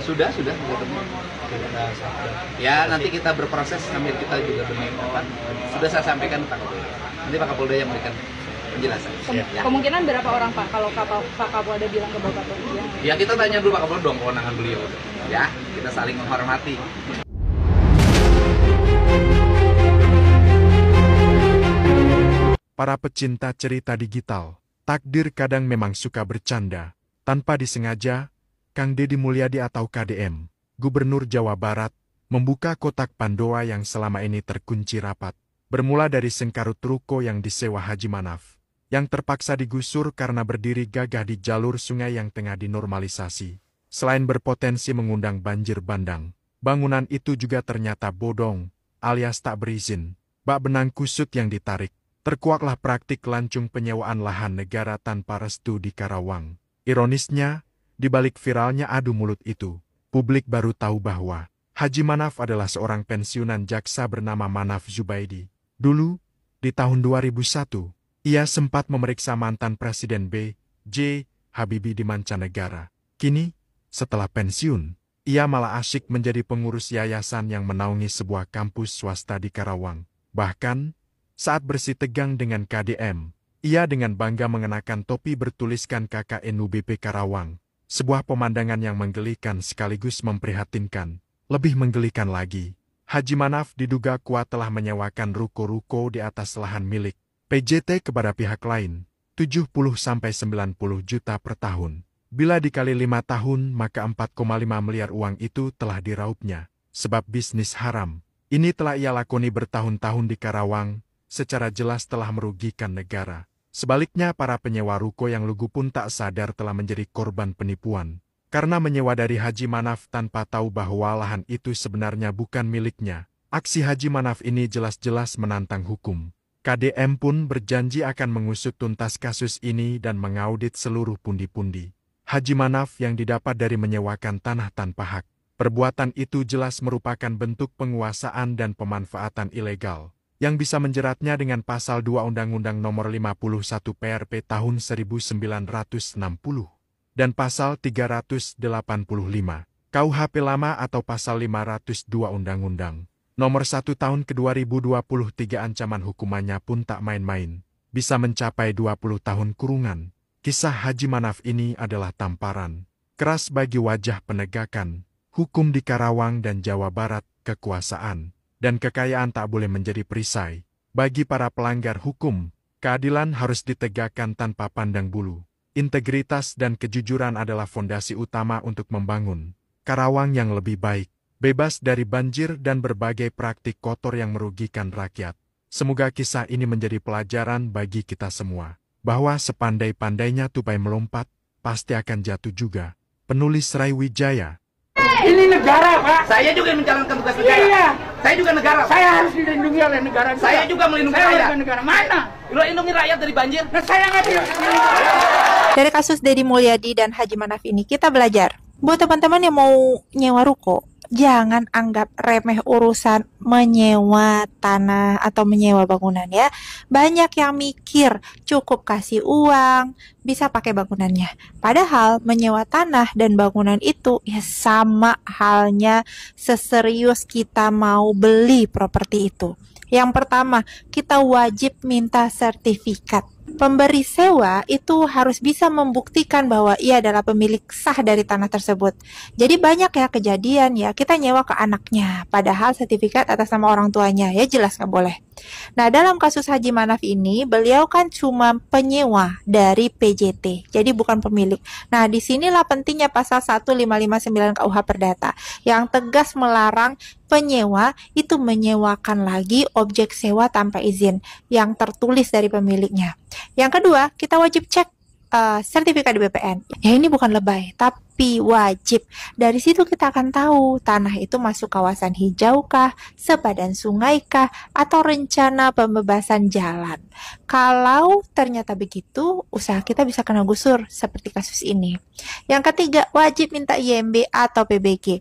Sudah ketemu. Ya nanti kita berproses sambil kita juga sudah saya sampaikan Pak Kapolda. Nanti Pak Kapolda yang memberikan penjelasan. Kemungkinan berapa orang Pak kalau Pak Kapolda bilang ke Bapak Kapolda? Ya kita tanya dulu Pak Kapolda dong kewenangan beliau. Ya kita saling menghormati. Para pecinta cerita digital, takdir kadang memang suka bercanda. Tanpa disengaja, Kang Deddy Mulyadi atau KDM, Gubernur Jawa Barat, membuka kotak Pandora yang selama ini terkunci rapat. Bermula dari sengkarut ruko yang disewa Haji Manaf, yang terpaksa digusur karena berdiri gagah di jalur sungai yang tengah dinormalisasi. Selain berpotensi mengundang banjir bandang, bangunan itu juga ternyata bodong, alias tak berizin. Bak benang kusut yang ditarik. Terkuaklah praktik lancung penyewaan lahan negara tanpa restu di Karawang. Ironisnya, di balik viralnya adu mulut itu, publik baru tahu bahwa Haji Manaf adalah seorang pensiunan jaksa bernama Manaf Zubaidi. Dulu, di tahun 2001, ia sempat memeriksa mantan Presiden B.J. Habibie di mancanegara. Kini, setelah pensiun, ia malah asyik menjadi pengurus yayasan yang menaungi sebuah kampus swasta di Karawang. Bahkan, saat bersih tegang dengan KDM, ia dengan bangga mengenakan topi bertuliskan KKNUBP Karawang. Sebuah pemandangan yang menggelikan sekaligus memprihatinkan. Lebih menggelikan lagi, Haji Manaf diduga kuat telah menyewakan ruko-ruko di atas lahan milik PJT kepada pihak lain, 70-90 juta per tahun. Bila dikali 5 tahun, maka 4,5 miliar uang itu telah diraupnya. Sebab bisnis haram, ini telah ia lakoni bertahun-tahun di Karawang, secara jelas telah merugikan negara. Sebaliknya para penyewa ruko yang lugu pun tak sadar telah menjadi korban penipuan. Karena menyewa dari Haji Manaf tanpa tahu bahwa lahan itu sebenarnya bukan miliknya. Aksi Haji Manaf ini jelas-jelas menantang hukum. KDM pun berjanji akan mengusut tuntas kasus ini dan mengaudit seluruh pundi-pundi Haji Manaf yang didapat dari menyewakan tanah tanpa hak. Perbuatan itu jelas merupakan bentuk penguasaan dan pemanfaatan ilegal, yang bisa menjeratnya dengan pasal 2 Undang-Undang Nomor 51 PRP tahun 1960 dan pasal 385 KUHP lama atau pasal 502 Undang-Undang Nomor 1 tahun ke-2023. Ancaman hukumannya pun tak main-main, bisa mencapai 20 tahun kurungan. Kisah Haji Manaf ini adalah tamparan keras bagi wajah penegakan hukum di Karawang dan Jawa Barat. Kekuasaan dan kekayaan tak boleh menjadi perisai. Bagi para pelanggar hukum, keadilan harus ditegakkan tanpa pandang bulu. Integritas dan kejujuran adalah fondasi utama untuk membangun Karawang yang lebih baik, bebas dari banjir dan berbagai praktik kotor yang merugikan rakyat. Semoga kisah ini menjadi pelajaran bagi kita semua, bahwa sepandai-pandainya tupai melompat, pasti akan jatuh juga. Penulis Rai Wijaya. Ini negara, Pak. Saya juga menjalankan tugas negara. Iya. Saya juga negara. Saya harus dilindungi oleh negara. Saya juga melindungi saya rakyat. warga negara. Mana? Lo lindungi rakyat dari banjir. Nah, saya nggak bisa. Dari kasus Deddy Mulyadi dan Haji Manaf ini kita belajar. Buat teman-teman yang mau nyewa ruko, jangan anggap remeh urusan menyewa tanah atau menyewa bangunan ya. Banyak yang mikir cukup kasih uang, bisa pakai bangunannya. Padahal menyewa tanah dan bangunan itu ya sama halnya seserius kita mau beli properti itu. Yang pertama, kita wajib minta sertifikat. Pemberi sewa itu harus bisa membuktikan bahwa ia adalah pemilik sah dari tanah tersebut. Jadi banyak ya kejadian ya kita nyewa ke anaknya, padahal sertifikat atas nama orang tuanya, ya jelas nggak boleh. Nah dalam kasus Haji Manaf ini, beliau kan cuma penyewa dari PJT, jadi bukan pemilik. Nah disinilah pentingnya pasal 1559 KUH Perdata, yang tegas melarang penyewa itu menyewakan lagi objek sewa tanpa izin yang tertulis dari pemiliknya. Yang kedua, kita wajib cek sertifikat di BPN. Ya ini bukan lebay, tapi wajib. Dari situ kita akan tahu tanah itu masuk kawasan hijau kah, sepadan sungai kah, atau rencana pembebasan jalan. Kalau ternyata begitu, usaha kita bisa kena gusur seperti kasus ini. Yang ketiga, wajib minta IMB atau PBG.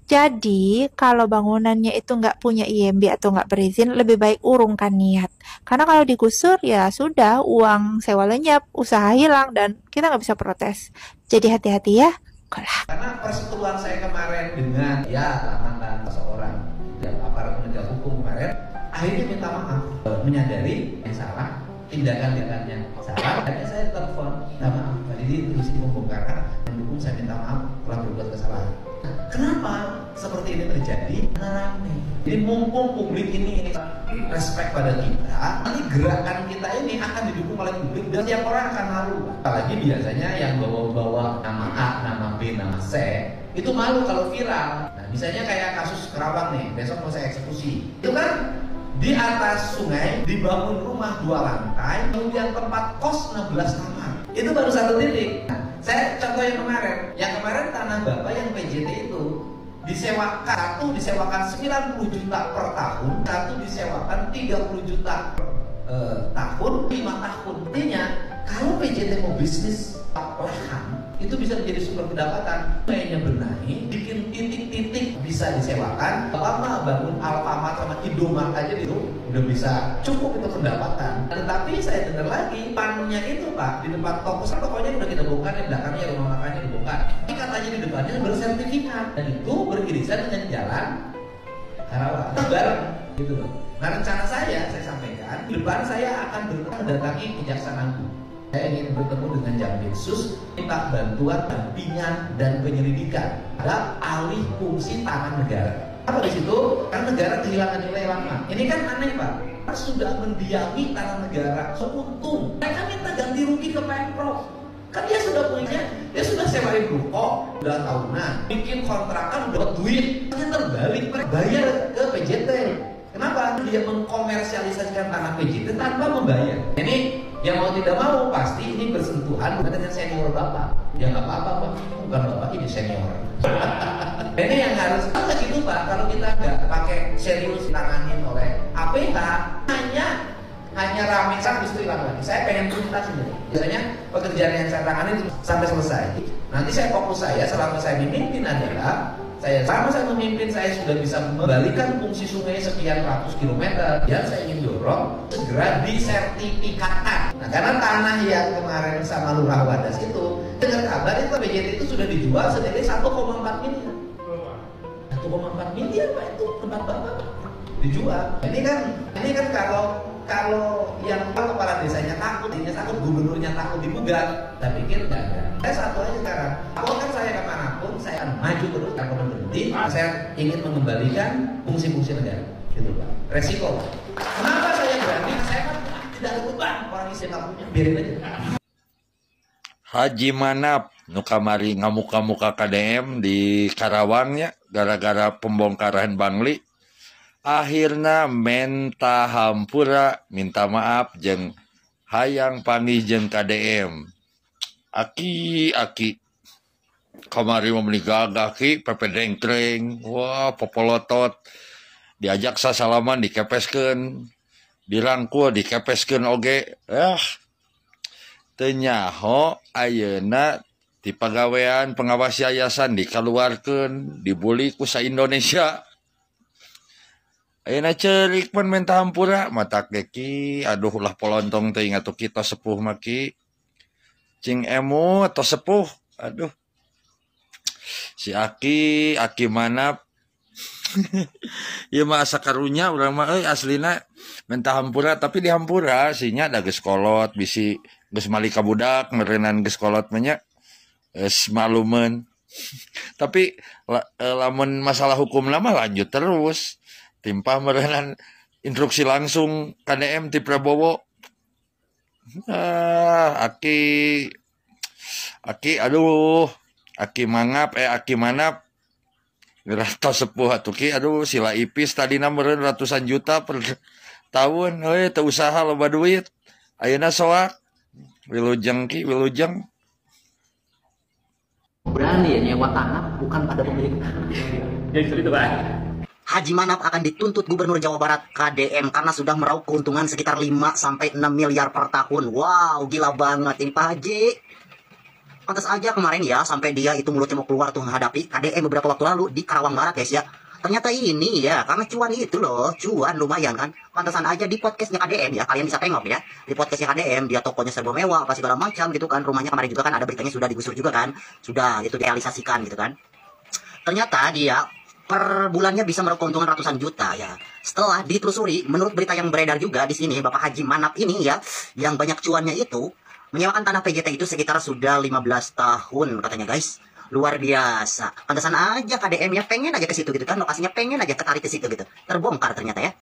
Jadi, kalau bangunannya itu nggak punya IMB atau nggak berizin, lebih baik urungkan niat. Karena kalau digusur, ya sudah, uang sewa lenyap, usaha hilang, dan kita nggak bisa protes. Jadi hati-hati ya. Kalah. karena perseteruan saya kemarin dengan mantan seorang aparat penegak hukum kemarin, akhirnya minta maaf, menyadari yang salah, tindakan-tindakannya salah. Akhirnya saya telepon, minta maaf, Pak Didi terus pembongkaran, mendukung, saya minta maaf telah berbuat kesalahan. Kenapa seperti ini terjadi? Karena rame. Jadi mumpung publik ini respect pada kita, nanti gerakan kita ini akan didukung oleh publik dan tiap orang akan malu. Apalagi biasanya yang bawa-bawa nama A, nama B, nama C itu malu kalau viral. Nah, misalnya kayak kasus Kerawang nih, besok mau saya eksekusi. Itu kan di atas sungai dibangun rumah 2 lantai, kemudian tempat kos 16 kamar. Itu baru 1 titik. Nah, saya contoh yang kemarin tanah Bapak yang PJT itu disewakan, satu disewakan 90 juta per tahun, satu disewakan 30 juta per tahun, 5 tahun. Artinya kalau PJT mau bisnis lahan itu bisa menjadi sumber pendapatan. Kayaknya benahi, bikin titik-titik bisa disewakan. Lama bangun Alfamart sama Indomart aja itu udah bisa cukup itu pendapatan. Tetapi saya dengar lagi pannya itu Pak di depan toko, tokonya udah kita bongkar, di belakangnya rumah makannya dibongkar. Ini katanya di depannya bersertifikat dan itu beririsan dengan jalan Karawang. Bareng gitu loh. Nah rencana saya sampaikan, di depan saya akan mendatangi Kejaksaan Agung. Saya ingin bertemu dengan Jampitsus, minta bantuan, dampingan, dan penyelidikan ada alih fungsi tanah negara. Apa di situ? Karena negara kehilangan nilai lama. Ini kan aneh Pak. Kita sudah mendiami tanah negara, untung. Mereka minta ganti rugi ke Pemprov. Kan dia sudah punya, dia sudah sewain ruko, udah tahunan, bikin kontrakan, udah duit, ternyata terbalik, mereka bayar ke PJT. Kenapa? Dia mengkomersialisasikan tanah PJT tanpa membayar. Ini yang mau tidak mau pasti ini bersentuhan dengan senior Bapak. Ya nggak apa-apa Pak, bukan Bapak ini senior. Ini yang harus gitu Pak. Kalau kita nggak pakai serius tanganin oleh APH, hanya rame justru hilang lagi. Saya pengen tuntas ini. Biasanya pekerjaan yang saya tangani itu sampai selesai. Nanti saya fokus selama saya memimpin adalah selama saya memimpin, saya sudah bisa membalikan fungsi sungai sekian ratus kilometer. Dan saya ingin dorong segera disertifikatkan. Nah, karena tanah yang kemarin sama Lurah Wadas itu, dengar kabar itu PJT itu sudah dijual senilai 1,4 miliar. 1,4 miliar Pak itu tempat Bapak dijual. Ini kan kalau yang kepala desanya takut, gubernurnya takut digugat, saya pikir enggak ada. Saya satu aja sekarang, kan saya kemanapun, saya akan maju terus, akan berhenti. Saya ingin mengembalikan fungsi-fungsi negara, gitu Pak. Resiko. Kenapa saya berani? Saya kan tidak ada beban, orang isi nggak punya, biarin aja. Haji Manap nu kamari ngamuka-muka KDM di Karawangnya gara-gara pembongkaran Bangli. Akhirna menta hampura minta maaf jeung hayang panggih jeung KDM. Aki kamari membeli gagah ki pepe dengkleng, wah popolotot, diajak sasalaman dikepeskeun, dirangkul dikepeskeun oge, teu nyaho ayeuna ti pagawean pengawas yayasan dikaluarkeun, dibuli ku sa-Indonesia. Ayeuna ceurik pun menta hampura matak ki, aduh ulah polontong teuing atuh kita sepuh mah ki. Cing emu atau sepuh, aduh. Si Aki Manap. Ieu mah asa karunya urang mah aslina menta hampura tapi di hampura sinya da geus kolot bisi geus malika budak meureunnan geus kolot mah nya geus malumeun. Tapi lamun masalah hukum mah lanjut terus. Timpah merenan instruksi langsung KDM ti Prabowo. Aki aduh, Aki Manap gerata sepuh atuh ki, aduh sila ipis tadina meureun ratusan juta per tahun, teu usaha loba duit. Ayeuna soak wilujeng. Berani ya nyewa tanah bukan pada pemilik tanah. Jadi seperti itu Pak. Haji Manap akan dituntut Gubernur Jawa Barat KDM karena sudah meraup keuntungan sekitar 5-6 miliar per tahun. Wow, gila banget ini Pak Haji. Pantas aja kemarin ya sampai dia itu mulutnya mau keluar tuh menghadapi KDM beberapa waktu lalu di Karawang Barat guys ya. Ternyata ini ya, karena cuan itu loh, cuan lumayan kan. Pantesan aja di podcastnya KDM ya, kalian bisa tengok ya. Di podcastnya KDM, dia tokonya serba mewah, apa segala macam gitu kan. Rumahnya kemarin juga kan ada beritanya sudah digusur juga kan. Sudah, itu direalisasikan gitu kan. Ternyata dia per bulannya bisa meraup keuntungan ratusan juta ya. Setelah ditelusuri, menurut berita yang beredar juga di sini, Bapak Haji Manap ini ya, yang banyak cuannya itu, menyewakan tanah PGT itu sekitar sudah 15 tahun katanya guys. Luar biasa. Pantesan aja KDM-nya pengen aja ke situ gitu kan, lokasinya pengen aja ketarik ke situ gitu. Terbongkar ternyata ya.